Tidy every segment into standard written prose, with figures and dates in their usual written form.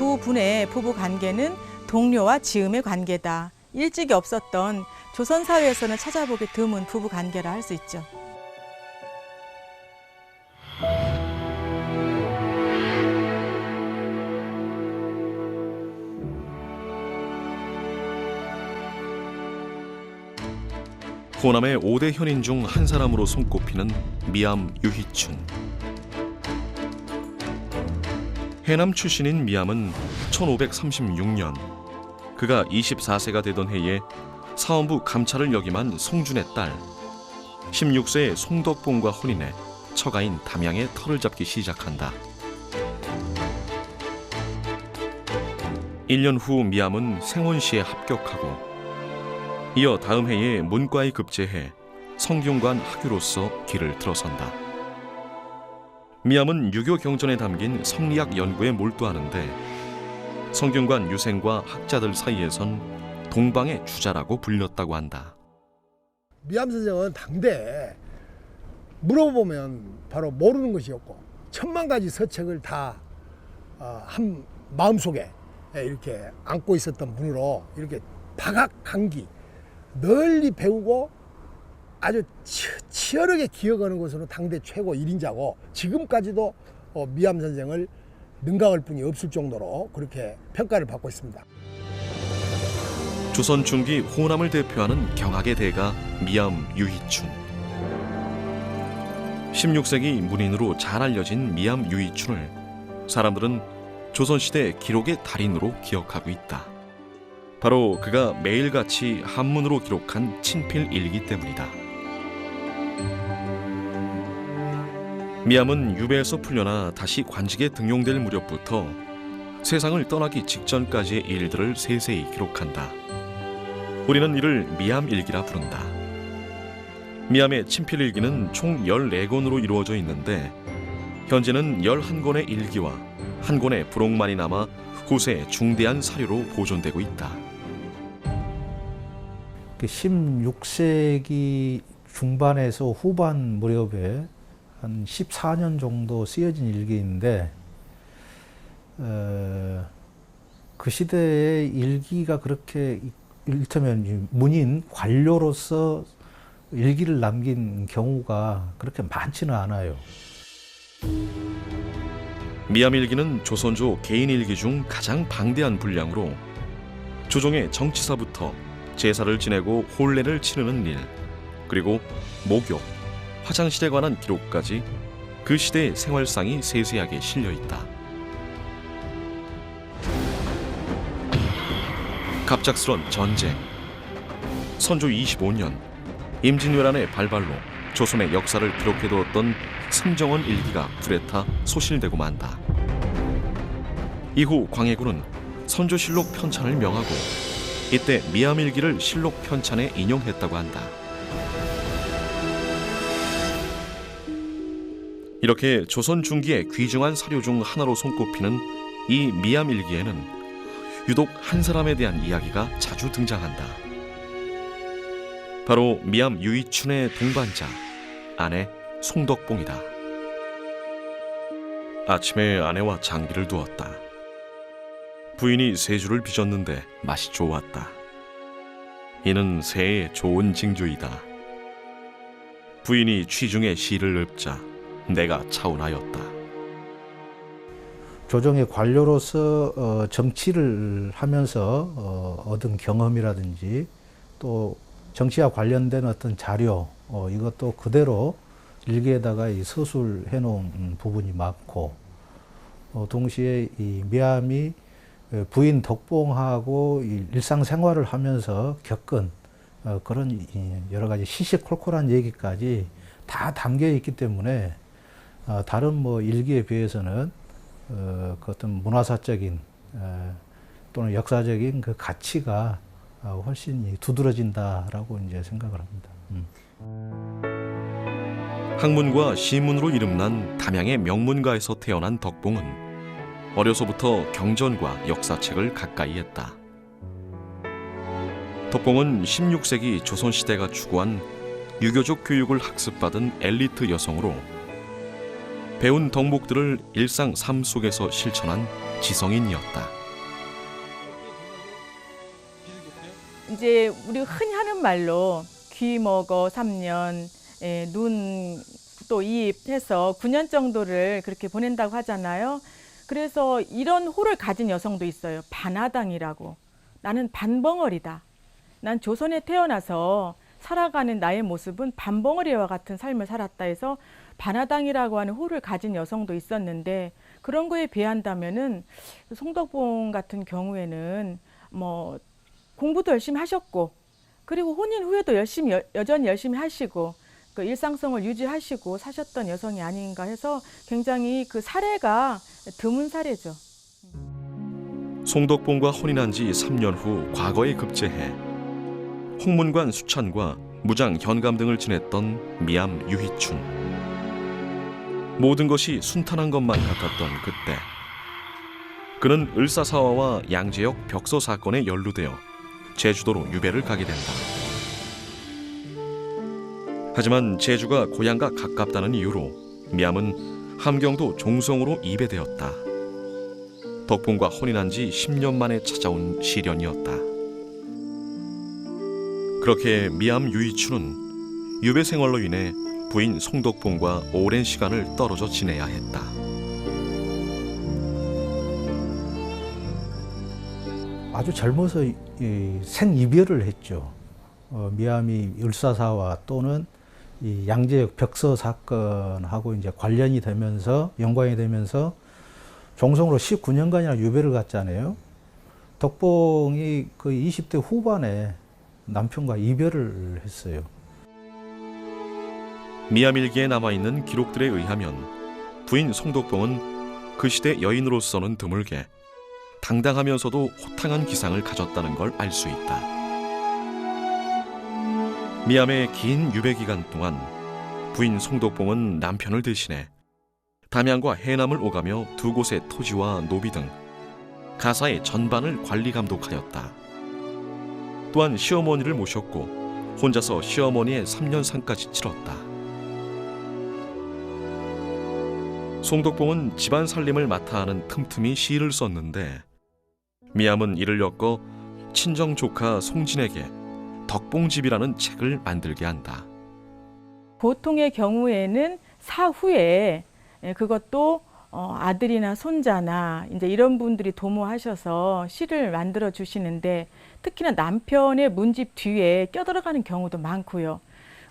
두 분의 부부 관계는 동료와 지음의 관계다. 일찍이 없었던 조선 사회에서는 찾아보기 드문 부부 관계라 할 수 있죠. 호남의 5대 현인 중 한 사람으로 손꼽히는 미암 유희춘. 해남 출신인 미암은 1536년 그가 24세가 되던 해에 사원부 감찰을 역임한 송준의 딸 16세의 송덕봉과 혼인해 처가인 담양의 터를 잡기 시작한다. 1년 후 미암은 생원시에 합격하고 이어 다음 해에 문과에 급제해 성균관 학유로서 길을 들어선다. 미암은 유교 경전에 담긴 성리학 연구에 몰두하는데 성균관 유생과 학자들 사이에선 동방의 주자라고 불렸다고 한다. 미암 선생은 당대에 물어보면 바로 모르는 것이 없고 천만 가지 서책을 다 한 마음속에 이렇게 안고 있었던 분으로 이렇게 박학강기 널리 배우고 아주 치열하게 기억하는 것으로 당대 최고 1인자고 지금까지도 미암 선생을 능가할 분이 없을 정도로 그렇게 평가를 받고 있습니다. 조선 중기 호남을 대표하는 경학의 대가 미암 유희춘. 16세기 문인으로 잘 알려진 미암 유희춘을 사람들은 조선시대 기록의 달인으로 기억하고 있다. 바로 그가 매일같이 한문으로 기록한 친필 일기 때문이다. 미암은 유배에서 풀려나 다시 관직에 등용될 무렵부터 세상을 떠나기 직전까지의 일들을 세세히 기록한다. 우리는 이를 미암일기라 부른다. 미암의 친필 일기는 총 14권으로 이루어져 있는데 현재는 11권의 일기와 한 권의 부록만이 남아 후세 중대한 사료로 보존되고 있다. 16세기 중반에서 후반 무렵에 한 14년 정도 쓰여진 일기인데 그 시대의 일기가 그렇게 이를테면 문인 관료로서 일기를 남긴 경우가 그렇게 많지는 않아요. 미암일기는 조선조 개인일기 중 가장 방대한 분량으로 조정의 정치사부터 제사를 지내고 혼례를 치르는 일, 그리고 목욕, 화장실에 관한 기록까지 그 시대의 생활상이 세세하게 실려 있다. 갑작스런 전쟁, 선조 25년 임진왜란의 발발로 조선의 역사를 기록해두었던 승정원 일기가 불에 타 소실되고 만다. 이후 광해군은 선조실록 편찬을 명하고 이때 미암일기를 실록 편찬에 인용했다고 한다. 이렇게 조선 중기의 귀중한 사료 중 하나로 손꼽히는 이 미암일기에는 유독 한 사람에 대한 이야기가 자주 등장한다. 바로 미암 유희춘의 동반자, 아내 송덕봉이다. 아침에 아내와 장기를 두었다. 부인이 세주를 빚었는데 맛이 좋았다. 이는 새의 좋은 징조이다. 부인이 취중에 시를 읊자 내가 차운하였다. 조정의 관료로서 정치를 하면서 얻은 경험이라든지 또 정치와 관련된 어떤 자료 이것도 그대로 일기에다가 이 서술해 놓은 부분이 많고 동시에 이 미암이 부인 덕봉하고 일상생활을 하면서 겪은 그런 여러 가지 시시콜콜한 얘기까지 다 담겨 있기 때문에 다른 뭐 일기에 비해서는 그 어떤 문화사적인 또는 역사적인 그 가치가 훨씬 두드러진다라고 이제 생각을 합니다. 학문과 시문으로 이름난 담양의 명문가에서 태어난 덕봉은 어려서부터 경전과 역사책을 가까이 했다. 덕봉은 16세기 조선시대가 추구한 유교적 교육을 학습받은 엘리트 여성으로 배운 덕목들을 일상 삶 속에서 실천한 지성인이었다. 이제 우리 흔히 하는 말로 귀 먹어 3년, 눈 또 입 해서 9년 정도를 그렇게 보낸다고 하잖아요. 그래서 이런 호를 가진 여성도 있어요. 반아당이라고. 나는 반벙어리다. 난 조선에 태어나서 살아가는 나의 모습은 반벙어리와 같은 삶을 살았다 해서 반아당이라고 하는 호를 가진 여성도 있었는데, 그런 거에 비한다면은 송덕봉 같은 경우에는 뭐 공부도 열심히 하셨고, 그리고 혼인 후에도 여전히 열심히 하시고, 그 일상성을 유지하시고 사셨던 여성이 아닌가 해서 굉장히 그 사례가 드문 사례죠. 송덕봉과 혼인한 지 3년 후 과거에 급제해 홍문관 수찬과 무장 현감 등을 지냈던 미암 유희춘. 모든 것이 순탄한 것만 같았던 그때, 그는 을사사화와 양재역 벽서 사건에 연루되어 제주도로 유배를 가게 된다. 하지만 제주가 고향과 가깝다는 이유로 미암은 함경도 종성으로 이배되었다. 덕봉과 혼인한 지 10년 만에 찾아온 시련이었다. 그렇게 미암 유희춘은 유배 생활로 인해 부인 송덕봉과 오랜 시간을 떨어져 지내야 했다. 아주 젊어서 생이별을 했죠. 미암이 을사사화 또는 이 양재역 벽서 사건하고 이제 관련이 되면서, 연관이 되면서 종성으로 19년간이나 유배를 갔잖아요. 덕봉이 그 20대 후반에 남편과 이별을 했어요. 미암일기에 남아있는 기록들에 의하면 부인 송덕봉은 그 시대 여인으로서는 드물게 당당하면서도 호탕한 기상을 가졌다는 걸 알 수 있다. 미암의 긴 유배 기간 동안 부인 송덕봉은 남편을 대신해 담양과 해남을 오가며 두 곳의 토지와 노비 등 가사의 전반을 관리 감독하였다. 또한 시어머니를 모셨고 혼자서 시어머니의 3년상까지 치렀다. 송덕봉은 집안 살림을 맡아 하는 틈틈이 시를 썼는데, 미암은 이를 엮어 친정 조카 송진에게 덕봉집이라는 책을 만들게 한다. 보통의 경우에는 사후에 그것도 아들이나 손자나 이제 이런 분들이 도모하셔서 시를 만들어 주시는데, 특히나 남편의 문집 뒤에 껴들어가는 경우도 많고요.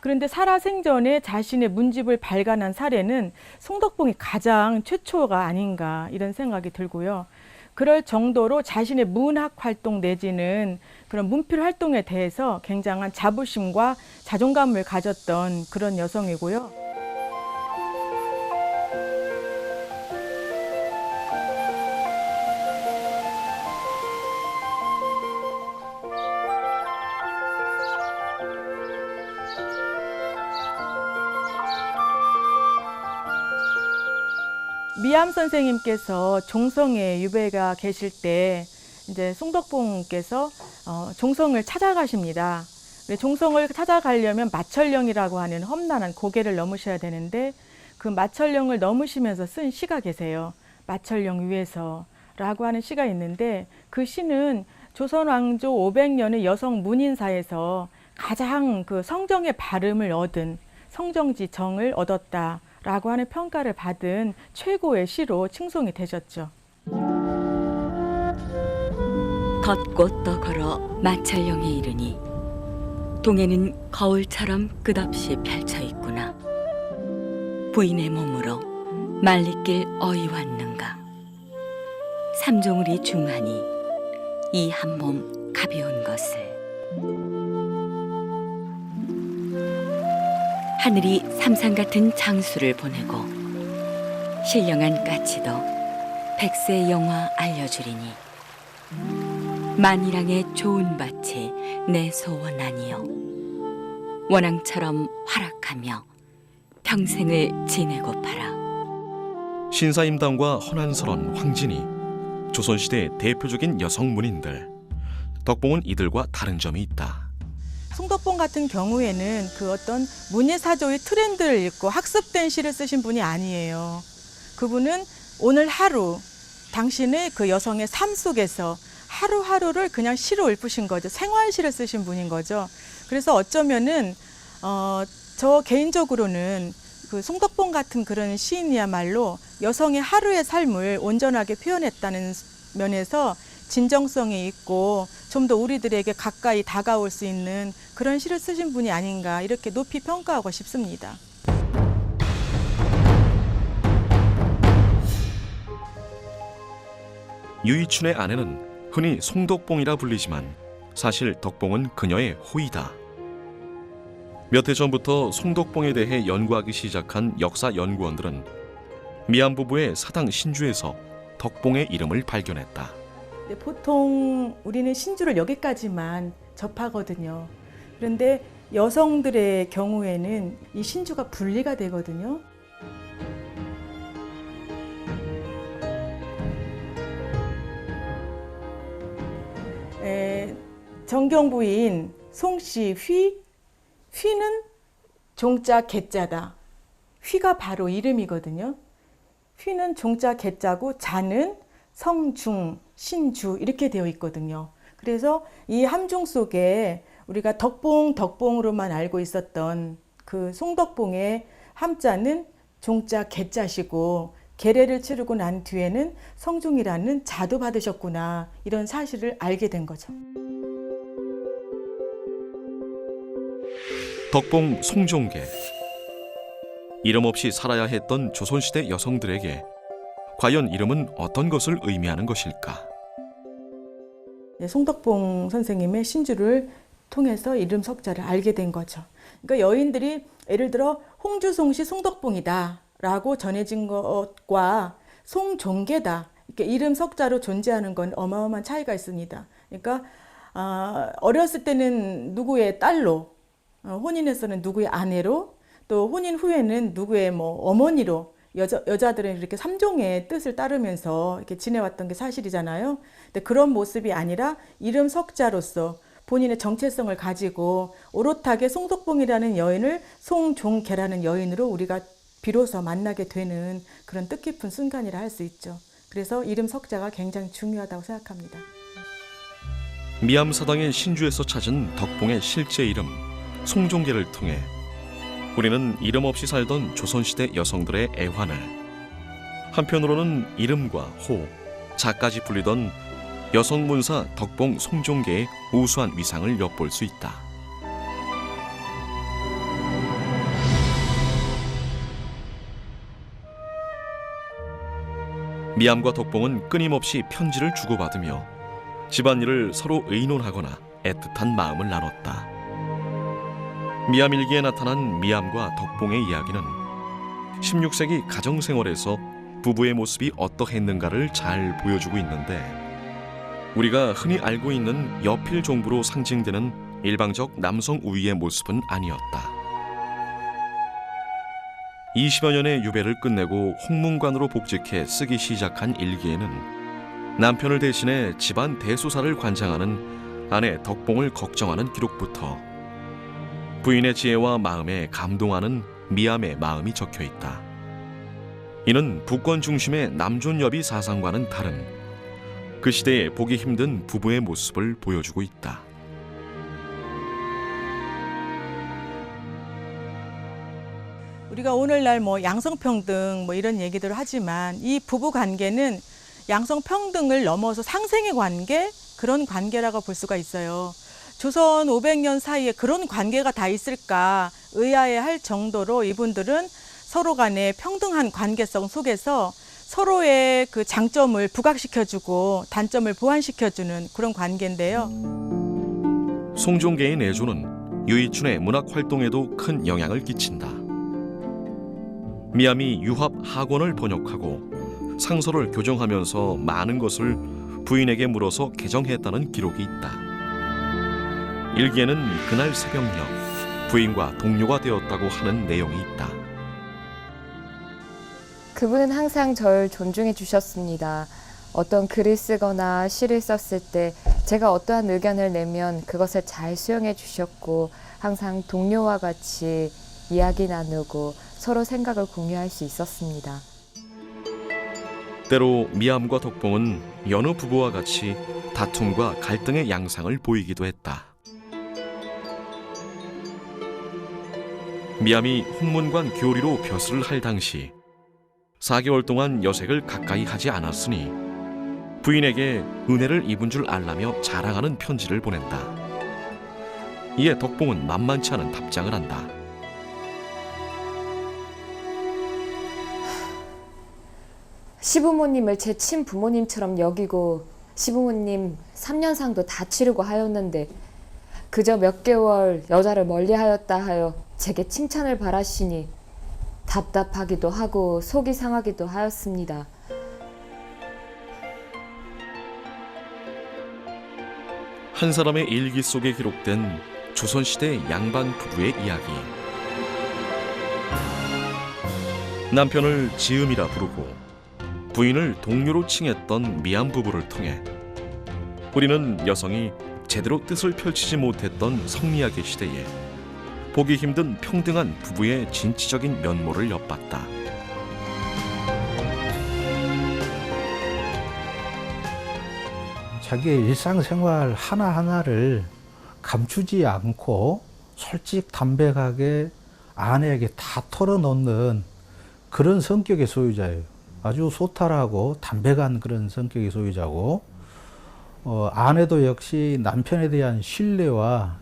그런데 살아생전에 자신의 문집을 발간한 사례는 송덕봉이 가장 최초가 아닌가 이런 생각이 들고요. 그럴 정도로 자신의 문학 활동 내지는 그런 문필 활동에 대해서 굉장한 자부심과 자존감을 가졌던 그런 여성이고요. 미암 선생님께서 종성에 유배가 계실 때 이제 송덕봉께서 종성을 찾아가십니다. 종성을 찾아가려면 마철령이라고 하는 험난한 고개를 넘으셔야 되는데, 그 마철령을 넘으시면서 쓴 시가 계세요. 마철령 위에서라고 하는 시가 있는데, 그 시는 조선 왕조 500년의 여성 문인사에서 가장 그 성정의 발음을 얻은, 성정지 정을 얻었다 라고 하는 평가를 받은 최고의 시로 칭송이 되셨죠. 덧꽃도 걸어 마철령에 이르니 동해는 거울처럼 끝없이 펼쳐 있구나. 부인의 몸으로 말리길 어이 왔는가. 삼종울이 중하니 이 한 몸 가벼운 것을. 하늘이 삼상 같은 장수를 보내고 신령한 까치도 백세 영화 알려주리니 만일왕의 좋은 밭이 내 소원 아니요 원앙처럼 활약하며 평생을 지내고파라. 신사임당과 허난설원, 황진이 조선시대 대표적인 여성 문인들. 덕봉은 이들과 다른 점이 있다. 송덕봉 같은 경우에는 그 어떤 문예사조의 트렌드를 읽고 학습된 시를 쓰신 분이 아니에요. 그분은 오늘 하루 당신의 그 여성의 삶 속에서 하루하루를 그냥 시로 읊으신 거죠. 생활시를 쓰신 분인 거죠. 그래서 어쩌면은 저 개인적으로는 그 송덕봉 같은 그런 시인이야말로 여성의 하루의 삶을 온전하게 표현했다는 면에서 진정성이 있고 좀 더 우리들에게 가까이 다가올 수 있는 그런 시를 쓰신 분이 아닌가 이렇게 높이 평가하고 싶습니다. 유이춘의 아내는 흔히 송덕봉이라 불리지만 사실 덕봉은 그녀의 호이다. 몇 해 전부터 송덕봉에 대해 연구하기 시작한 역사 연구원들은 미암 부부의 사당 신주에서 덕봉의 이름을 발견했다. 보통 우리는 신주를 여기까지만 접하거든요. 그런데 여성들의 경우에는 이 신주가 분리가 되거든요. 정경부인 송씨 휘는 종자 개자다. 휘가 바로 이름이거든요. 휘는 종자 개자고 자는 성중, 신주 이렇게 되어 있거든요. 그래서 이 함중 속에 우리가 덕봉으로만 알고 있었던 그 송덕봉의 함자는 종자 개자시고 계례를 치르고 난 뒤에는 성중이라는 자도 받으셨구나 이런 사실을 알게 된 거죠. 덕봉 송종계. 이름 없이 살아야 했던 조선시대 여성들에게 과연 이름은 어떤 것을 의미하는 것일까? 송덕봉 선생님의 신주를 통해서 이름 석자를 알게 된 거죠. 그러니까 여인들이 예를 들어 홍주송씨 송덕봉이다 라고 전해진 것과 송종계다 이렇게 이름 석자로 존재하는 건 어마어마한 차이가 있습니다. 그러니까 어렸을 때는 누구의 딸로, 혼인해서는 누구의 아내로, 또 혼인 후에는 누구의 어머니로 여자들은 이렇게 삼종의 뜻을 따르면서 이렇게 지내왔던 게 사실이잖아요. 근데 그런 모습이 아니라 이름 석자로서 본인의 정체성을 가지고 오롯하게 송덕봉이라는 여인을 송종계라는 여인으로 우리가 비로소 만나게 되는 그런 뜻깊은 순간이라 할 수 있죠. 그래서 이름 석자가 굉장히 중요하다고 생각합니다. 미암 사당의 신주에서 찾은 덕봉의 실제 이름 송종계를 통해 우리는 이름 없이 살던 조선시대 여성들의 애환을, 한편으로는 이름과 호, 자까지 불리던 여성 문사 덕봉 송종계의 우수한 위상을 엿볼 수 있다. 미암과 덕봉은 끊임없이 편지를 주고받으며 집안일을 서로 의논하거나 애틋한 마음을 나눴다. 미암일기에 나타난 미암과 덕봉의 이야기는 16세기 가정생활에서 부부의 모습이 어떠했는가를 잘 보여주고 있는데, 우리가 흔히 알고 있는 여필 종부로 상징되는 일방적 남성 우위의 모습은 아니었다. 20여 년의 유배를 끝내고 홍문관으로 복직해 쓰기 시작한 일기에는 남편을 대신해 집안 대소사를 관장하는 아내 덕봉을 걱정하는 기록부터 부인의 지혜와 마음에 감동하는 미암의 마음이 적혀 있다. 이는 부권 중심의 남존여비 사상과는 다른 그 시대에 보기 힘든 부부의 모습을 보여주고 있다. 우리가 오늘날 양성평등 이런 얘기들을 하지만 이 부부 관계는 양성평등을 넘어서 상생의 관계, 그런 관계라고 볼 수가 있어요. 조선 500년 사이에 그런 관계가 다 있을까 의아해할 정도로 이분들은 서로 간의 평등한 관계성 속에서 서로의 그 장점을 부각시켜주고 단점을 보완시켜주는 그런 관계인데요. 송종계의 내조는 유이춘의 문학 활동에도 큰 영향을 끼친다. 미암이 유합 학원을 번역하고 상서를 교정하면서 많은 것을 부인에게 물어서 개정했다는 기록이 있다. 일기에는 그날 새벽녘 부인과 동료가 되었다고 하는 내용이 있다. 그분은 항상 절 존중해 주셨습니다. 어떤 글을 쓰거나 시를 썼을 때 제가 어떠한 의견을 내면 그것을 잘 수용해 주셨고 항상 동료와 같이 이야기 나누고 서로 생각을 공유할 수 있었습니다. 때로 미암과 덕봉은 여느 부부와 같이 다툼과 갈등의 양상을 보이기도 했다. 미암이 홍문관 교리로 벼슬을 할 당시 4개월 동안 여색을 가까이 하지 않았으니 부인에게 은혜를 입은 줄 알라며 자랑하는 편지를 보낸다. 이에 덕봉은 만만치 않은 답장을 한다. 시부모님을 제 친부모님처럼 여기고 시부모님 3년상도 다 치르고 하였는데 그저 몇 개월 여자를 멀리하였다 하여 제게 칭찬을 바라시니 답답하기도 하고 속이 상하기도 하였습니다. 한 사람의 일기 속에 기록된 조선시대 양반 부부의 이야기. 남편을 지음이라 부르고 부인을 동료로 칭했던 미암 부부를 통해 우리는 여성이 제대로 뜻을 펼치지 못했던 성리학의 시대에 보기 힘든 평등한 부부의 진취적인 면모를 엿봤다. 자기의 일상생활 하나하나를 감추지 않고 솔직 담백하게 아내에게 다 털어놓는 그런 성격의 소유자예요. 아주 소탈하고 담백한 그런 성격의 소유자고, 아내도 역시 남편에 대한 신뢰와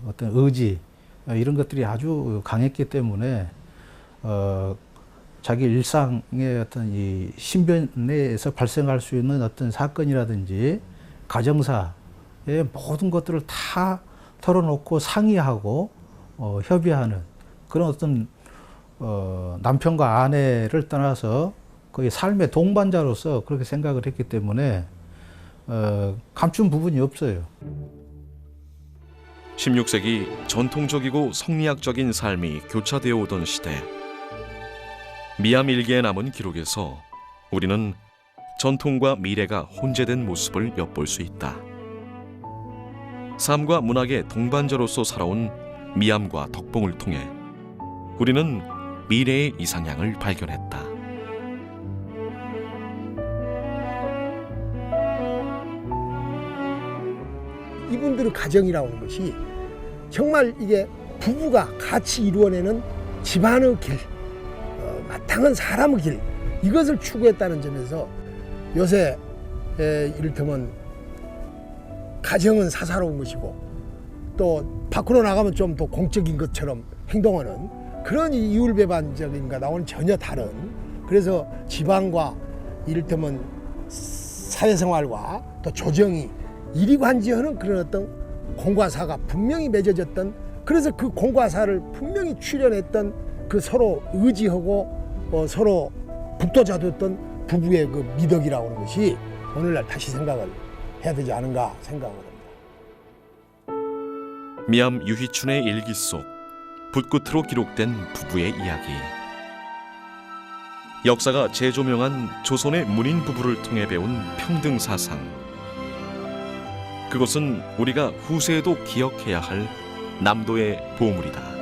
어떤 의지, 이런 것들이 아주 강했기 때문에 자기 일상의 어떤 이 신변에서 발생할 수 있는 어떤 사건이라든지 가정사의 모든 것들을 다 털어놓고 상의하고 협의하는 그런 어떤 남편과 아내를 떠나서 거의 삶의 동반자로서 그렇게 생각을 했기 때문에 감춘 부분이 없어요. 16세기 전통적이고 성리학적인 삶이 교차되어 오던 시대, 미암 일기에 남은 기록에서 우리는 전통과 미래가 혼재된 모습을 엿볼 수 있다. 삶과 문학의 동반자로서 살아온 미암과 덕봉을 통해 우리는 미래의 이상향을 발견했다. 이분들의 가정이라고 하는 것이 정말 이게 부부가 같이 이루어내는 집안의 길, 마땅한 사람의 길, 이것을 추구했다는 점에서 요새 이를테면 가정은 사사로운 것이고 또 밖으로 나가면 좀 더 공적인 것처럼 행동하는 그런 이율배반적인 것과는 전혀 다른, 그래서 집안과 이를테면 사회생활과 또 조정이 이리관지하는 그런 어떤 공과사가 분명히 맺어졌던, 그래서 그 공과사를 분명히 출연했던 그 서로 의지하고 서로 북돋아줬던 부부의 그 미덕이라고 하는 것이 오늘날 다시 생각을 해야 되지 않은가 생각을 합니다. 미암 유희춘의 일기 속 붓끝으로 기록된 부부의 이야기. 역사가 재조명한 조선의 문인 부부를 통해 배운 평등 사상. 그것은 우리가 후세에도 기억해야 할 남도의 보물이다.